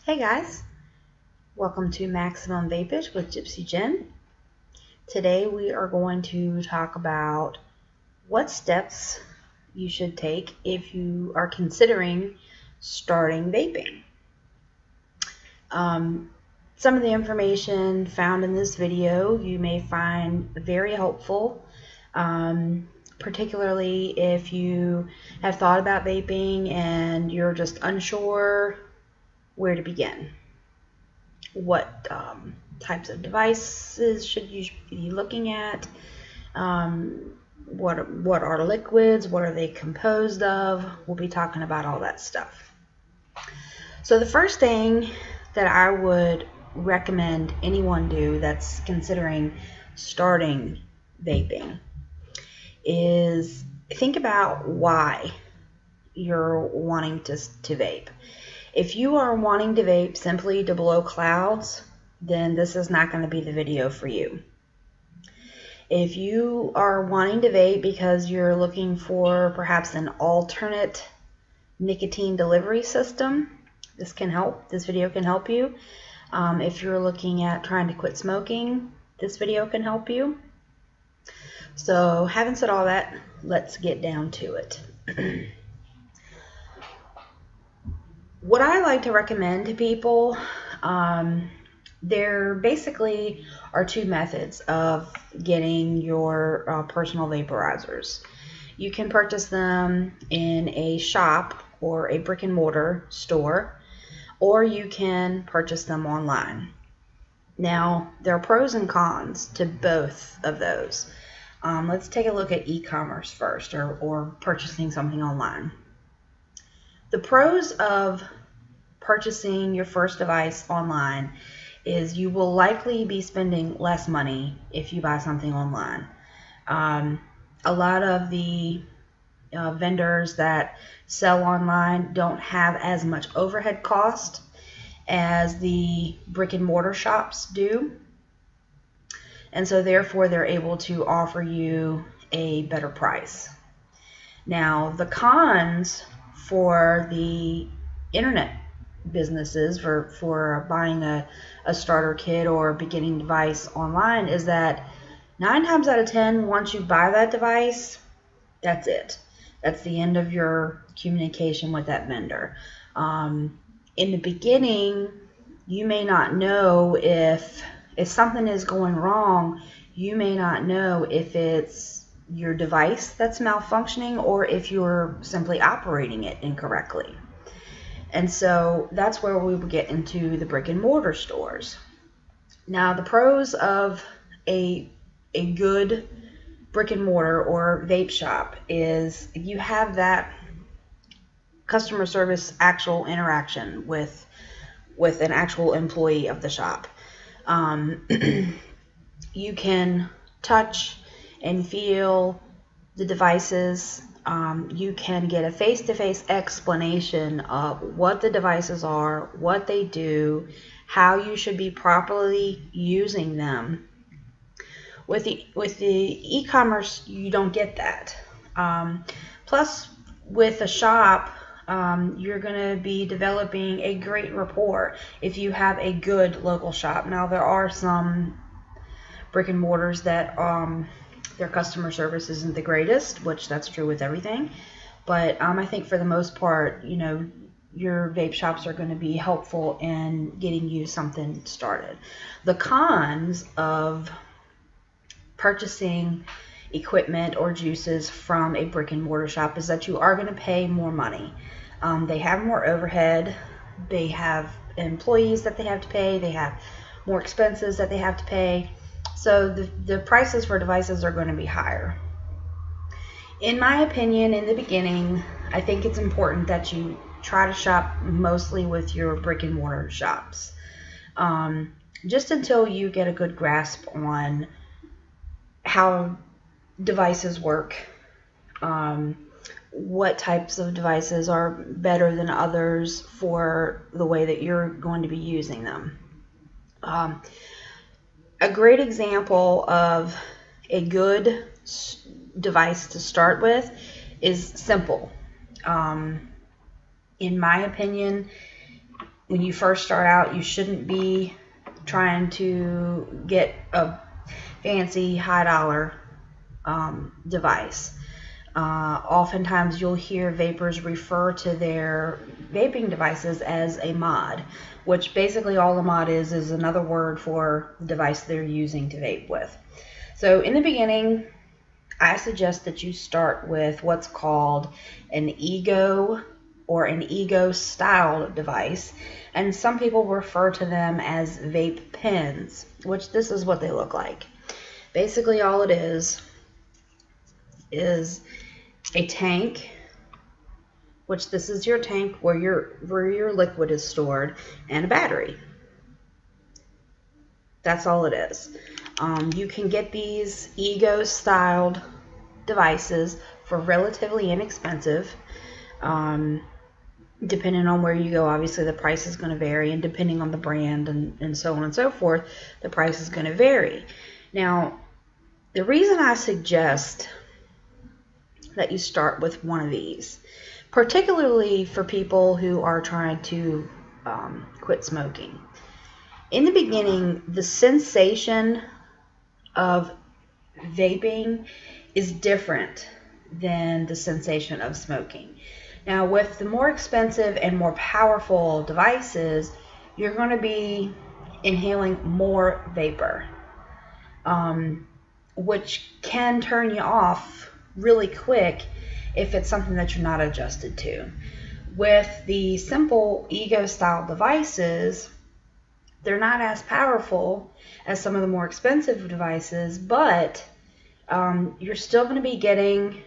Hey guys, welcome to Maximum Vapage with Gypsy Jen. Today we are going to talk about what steps you should take if you are considering starting vaping. Some of the information found in this video you may find very helpful, particularly if you have thought about vaping and you're just unsure where to begin. What types of devices should you be looking at? What are liquids? What are they composed of? We'll be talking about all that stuff. So the first thing that I would recommend anyone do that's considering starting vaping is think about why you're wanting to vape. If you are wanting to vape simply to blow clouds, then this is not going to be the video for you. If you are wanting to vape because you're looking for perhaps an alternate nicotine delivery system, this can help. This video can help you. If you're looking at trying to quit smoking, this video can help you. So having said all that, let's get down to it. What I like to recommend to people, there basically are two methods of getting your personal vaporizers. You can purchase them in a shop or a brick and mortar store, or you can purchase them online. Now, there are pros and cons to both of those. Let's take a look at e-commerce first, or purchasing something online. The pros of purchasing your first device online is you will likely be spending less money if you buy something online. A lot of the vendors that sell online don't have as much overhead cost as the brick and mortar shops do, and so therefore they're able to offer you a better price. Now, the cons for the internet businesses for buying a starter kit or a beginning device online is that 9 times out of 10, once you buy that device, that's it. That's the end of your communication with that vendor. In the beginning, you may not know if something is going wrong. You may not know if it's your device that's malfunctioning or if you're simply operating it incorrectly. And so that's where we will get into the brick and mortar stores. Now, the pros of a good brick and mortar or vape shop is you have that customer service actual interaction with an actual employee of the shop. You can touch and feel the devices. You can get a face-to-face explanation of what the devices are, what they do, how you should be properly using them. With the e-commerce, you don't get that. Plus, with a shop, you're going to be developing a great rapport if you have a good local shop. Now, there are some brick and mortars that their customer service isn't the greatest, which that's true with everything. But I think for the most part, your vape shops are going to be helpful in getting you something started. The cons of purchasing equipment or juices from a brick and mortar shop is that you are going to pay more money. They have more overhead. They have employees that they have to pay. They have more expenses that they have to pay. So the prices for devices are going to be higher. In my opinion, in the beginning, I think it's important that you try to shop mostly with your brick and mortar shops, just until you get a good grasp on how devices work, what types of devices are better than others for the way that you're going to be using them. A great example of a good device to start with is simple. In my opinion, when you first start out, you shouldn't be trying to get a fancy high dollar device. Oftentimes you'll hear vapers refer to their vaping devices as a mod, which basically all a mod is another word for the device they're using to vape with. So in the beginning, I suggest that you start with what's called an ego or an ego style device, and some people refer to them as vape pens, which this is what they look like. Basically all it is a tank, which this is your tank where your liquid is stored, and a battery. That's all it is. You can get these ego styled devices for relatively inexpensive. Depending on where you go, obviously the price is going to vary, and depending on the brand and so on and so forth, the price is going to vary. Now, the reason I suggest that you start with one of these, particularly for people who are trying to quit smoking. In the beginning, the sensation of vaping is different than the sensation of smoking. Now, with the more expensive and more powerful devices, you're going to be inhaling more vapor, which can turn you off really quick if it's something that you're not adjusted to. With the simple ego style devices, they're not as powerful as some of the more expensive devices, but you're still going to be getting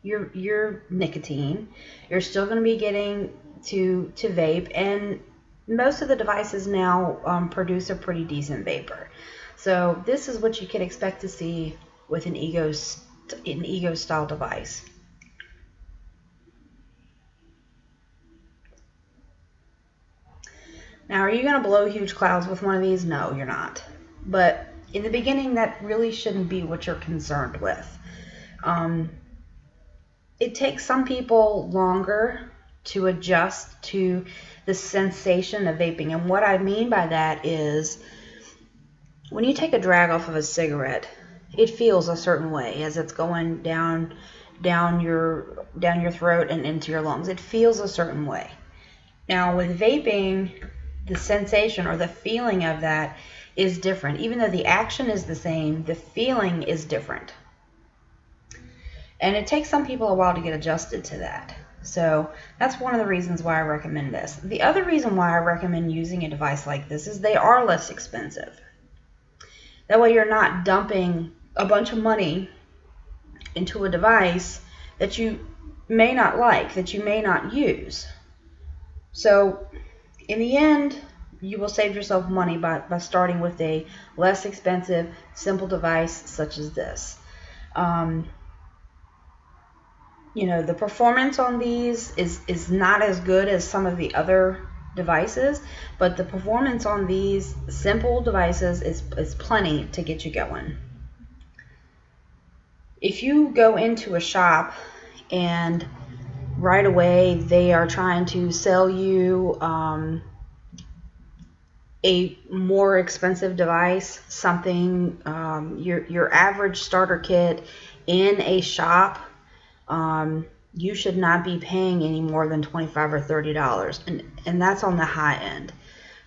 your nicotine. You're still going to be getting to vape, and most of the devices now produce a pretty decent vapor. So this is what you can expect to see with an ego style device. Now, are you going to blow huge clouds with one of these? No, you're not. But in the beginning, that really shouldn't be what you're concerned with. It takes some people longer to adjust to the sensation of vaping. And what I mean by that is when you take a drag off of a cigarette, it feels a certain way as it's going down your throat and into your lungs. It feels a certain way. Now, with vaping, the sensation or the feeling of that is different. Even though the action is the same, the feeling is different. And it takes some people a while to get adjusted to that. So that's one of the reasons why I recommend this. The other reason why I recommend using a device like this is they are less expensive. That way you're not dumping a bunch of money into a device that you may not like, that you may not use. So in the end, you will save yourself money by starting with a less expensive, simple device such as this. You know, the performance on these is not as good as some of the other devices, but the performance on these simple devices is plenty to get you going. If you go into a shop and right away they are trying to sell you a more expensive device, something your average starter kit in a shop, you should not be paying any more than $25 or $30, and that's on the high end.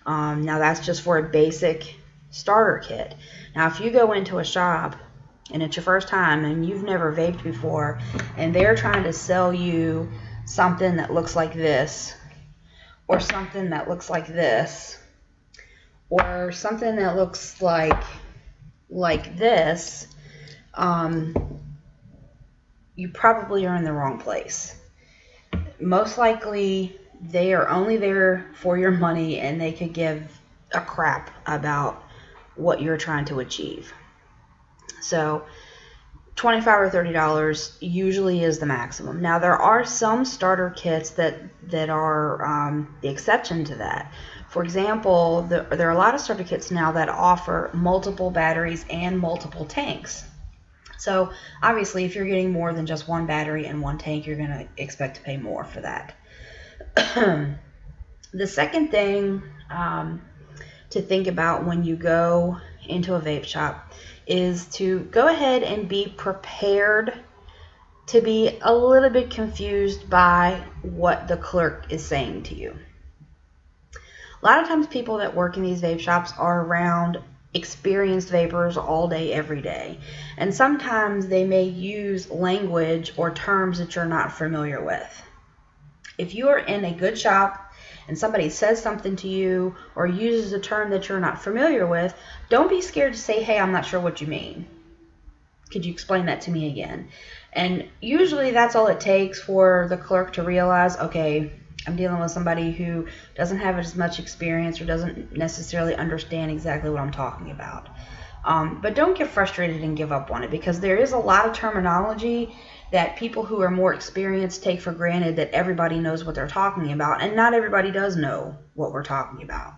Now that's just for a basic starter kit. Now if you go into a shop and it's your first time and you've never vaped before, and they're trying to sell you something that looks like this, or something that looks like this, or something that looks like this, you probably are in the wrong place. Most likely they are only there for your money, and they could give a crap about what you're trying to achieve. So $25 or $30 usually is the maximum. Now there are some starter kits that are the exception to that. For example, there are a lot of starter kits now that offer multiple batteries and multiple tanks. So obviously if you're getting more than just one battery and one tank, you're going to expect to pay more for that. The second thing to think about when you go into a vape shop is to go ahead and be prepared to be a little bit confused by what the clerk is saying to you. A lot of times people that work in these vape shops are around experienced vapors all day, every day. And sometimes they may use language or terms that you're not familiar with. If you are in a good shop and somebody says something to you or uses a term that you're not familiar with, don't be scared to say, hey, I'm not sure what you mean. Could you explain that to me again? And usually that's all it takes for the clerk to realize, okay, I'm dealing with somebody who doesn't have as much experience or doesn't necessarily understand exactly what I'm talking about. But don't get frustrated and give up on it, because there is a lot of terminology that people who are more experienced take for granted that everybody knows what they're talking about, and not everybody does know what we're talking about.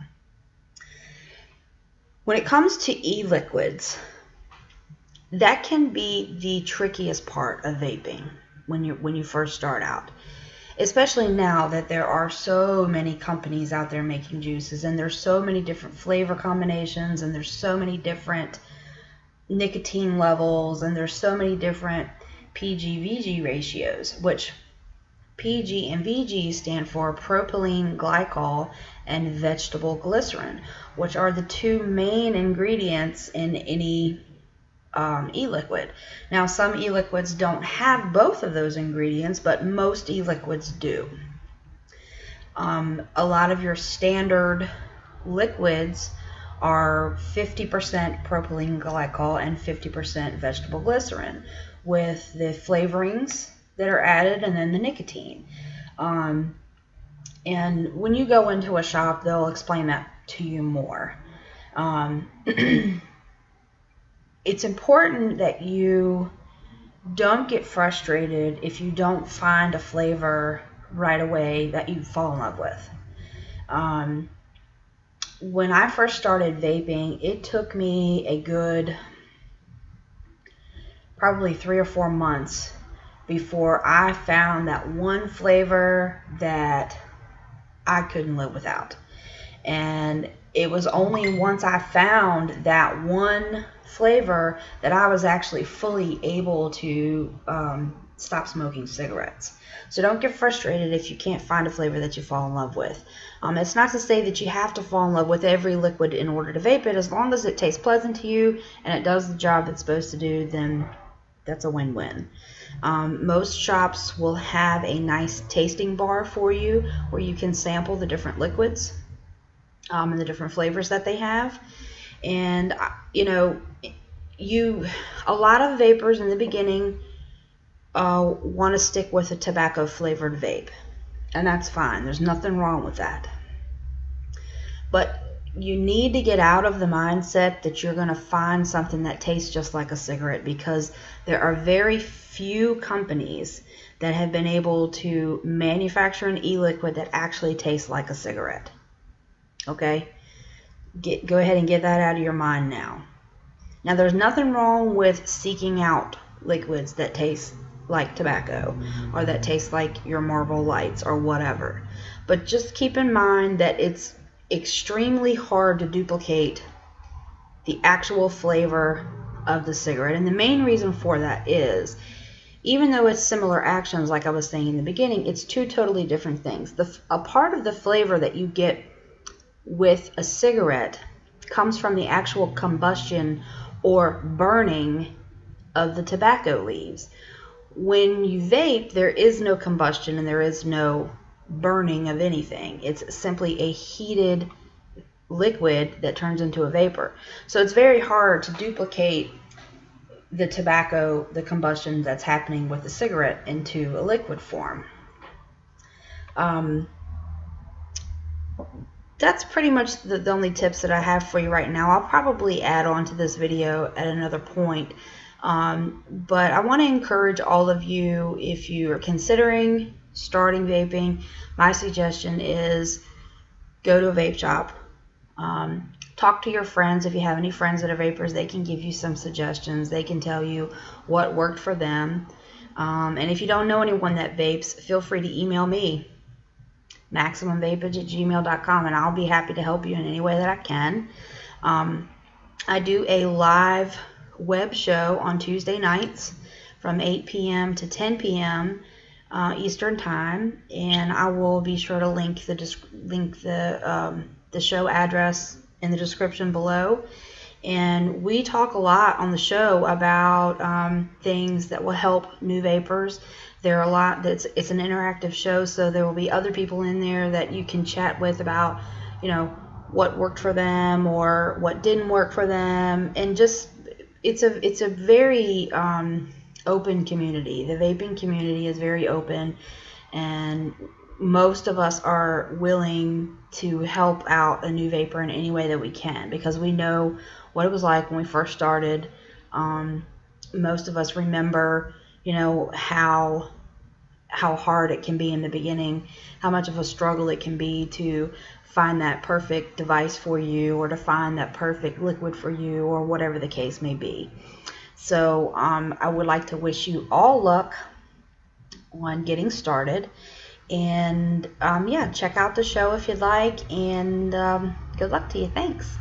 When it comes to e-liquids, that can be the trickiest part of vaping when you first start out. Especially now that there are so many companies out there making juices, and there's so many different flavor combinations, and there's so many different nicotine levels, and there's so many different PG-VG ratios, which PG and VG stand for propylene glycol and vegetable glycerin, which are the two main ingredients in any e-liquid. Now, some e-liquids don't have both of those ingredients, but most e-liquids do. A lot of your standard liquids are 50% propylene glycol and 50% vegetable glycerin, with the flavorings that are added and then the nicotine. And when you go into a shop, they'll explain that to you more. It's important that you don't get frustrated if you don't find a flavor right away that you fall in love with. When I first started vaping, it took me a good probably 3 or 4 months before I found that one flavor that I couldn't live without. And it was only once I found that one flavor that I was actually fully able to stop smoking cigarettes. So don't get frustrated if you can't find a flavor that you fall in love with. It's not to say that you have to fall in love with every liquid in order to vape it. As long as it tastes pleasant to you and it does the job it's supposed to do, then that's a win-win. Most shops will have a nice tasting bar for you where you can sample the different liquids and the different flavors that they have. And you know, a lot of vapors in the beginning want to stick with a tobacco flavored vape, and that's fine. There's nothing wrong with that. But you need to get out of the mindset that you're going to find something that tastes just like a cigarette, because there are very few companies that have been able to manufacture an e-liquid that actually tastes like a cigarette. Okay? Go ahead and get that out of your mind now. Now, there's nothing wrong with seeking out liquids that taste like tobacco or that taste like your Marlboro Lights or whatever. But just keep in mind that it's extremely hard to duplicate the actual flavor of the cigarette. And the main reason for that is, even though it's similar actions, like I was saying in the beginning, it's two totally different things. A part of the flavor that you get with a cigarette comes from the actual combustion or burning of the tobacco leaves. When you vape, there is no combustion and there is no burning of anything. It's simply a heated liquid that turns into a vapor. So it's very hard to duplicate the tobacco, the combustion that's happening with the cigarette, into a liquid form. That's pretty much the only tips that I have for you right now. I'll probably add on to this video at another point. But I want to encourage all of you, if you are considering starting vaping, my suggestion is go to a vape shop. Talk to your friends. If you have any friends that are vapors, they can give you some suggestions. They can tell you what worked for them. And if you don't know anyone that vapes, feel free to email me. MaximumVapage@gmail.com, and I'll be happy to help you in any way that I can. I do a live web show on Tuesday nights from 8 p.m. to 10 p.m. Eastern Time, and I will be sure to link the show address in the description below. And we talk a lot on the show about things that will help new vapors. There are a lot it's an interactive show, so there will be other people in there that you can chat with about, what worked for them or what didn't work for them, and just it's a very open community. The vaping community is very open, and most of us are willing to help out a new vapor in any way that we can, because we know what it was like when we first started. Most of us remember, how hard it can be in the beginning, how much of a struggle it can be to find that perfect device for you, or to find that perfect liquid for you, or whatever the case may be. So I would like to wish you all luck on getting started. And yeah, check out the show if you'd like, and good luck to you. Thanks.